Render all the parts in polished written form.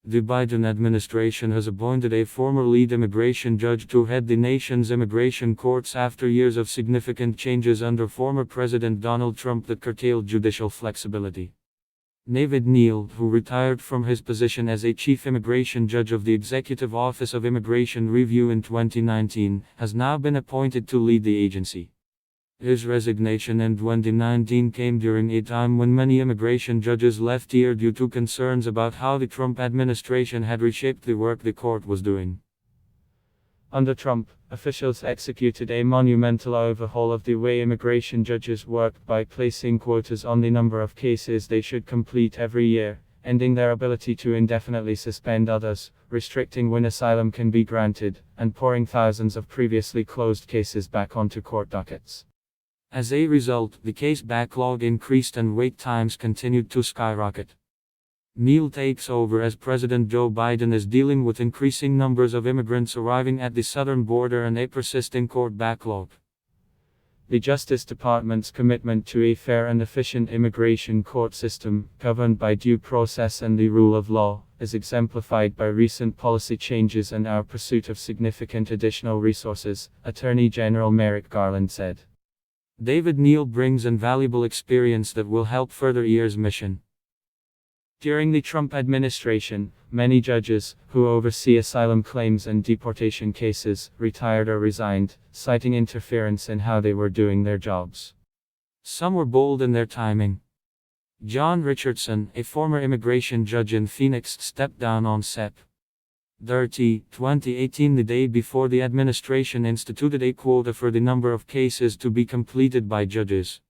The Biden administration has appointed a former lead immigration judge to head the nation's immigration courts after years of significant changes under former President Donald Trump that curtailed judicial flexibility. Neal, who retired from his position as a chief immigration judge of the Executive Office of Immigration Review in 2019, has now been appointed to lead the agency. His resignation in 2019 came during a time when many immigration judges left here due to concerns about how the Trump administration had reshaped the work the court was doing. Under Trump, officials executed a monumental overhaul of the way immigration judges worked by placing quotas on the number of cases they should complete every year, ending their ability to indefinitely suspend others, restricting when asylum can be granted, and pouring thousands of previously closed cases back onto court dockets. As a result, the case backlog increased and wait times continued to skyrocket. Neal takes over as President Joe Biden is dealing with increasing numbers of immigrants arriving at the southern border and a persisting court backlog. The Justice Department's commitment to a fair and efficient immigration court system, governed by due process and the rule of law, is exemplified by recent policy changes and our pursuit of significant additional resources, Attorney General Merrick Garland said. Neal brings invaluable experience that will help further EAR's mission. During the Trump administration, many judges, who oversee asylum claims and deportation cases, retired or resigned, citing interference in how they were doing their jobs. Some were bold in their timing. John Richardson, a former immigration judge in Phoenix, stepped down on Sep. 30, 2018, the day before the administration instituted a quota for the number of cases to be completed by judges.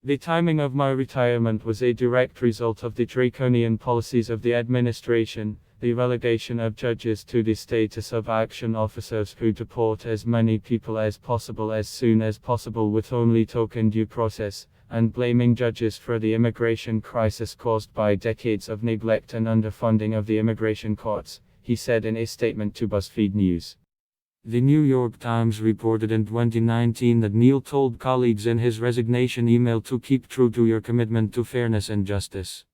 The timing of my retirement was a direct result of the draconian policies of the administration, the relegation of judges to the status of action officers who deport as many people as possible as soon as possible with only token due process, and blaming judges for the immigration crisis caused by decades of neglect and underfunding of the immigration courts, he said in a statement to BuzzFeed News. The New York Times reported in 2019 that Neal told colleagues in his resignation email to keep true to your commitment to fairness and justice.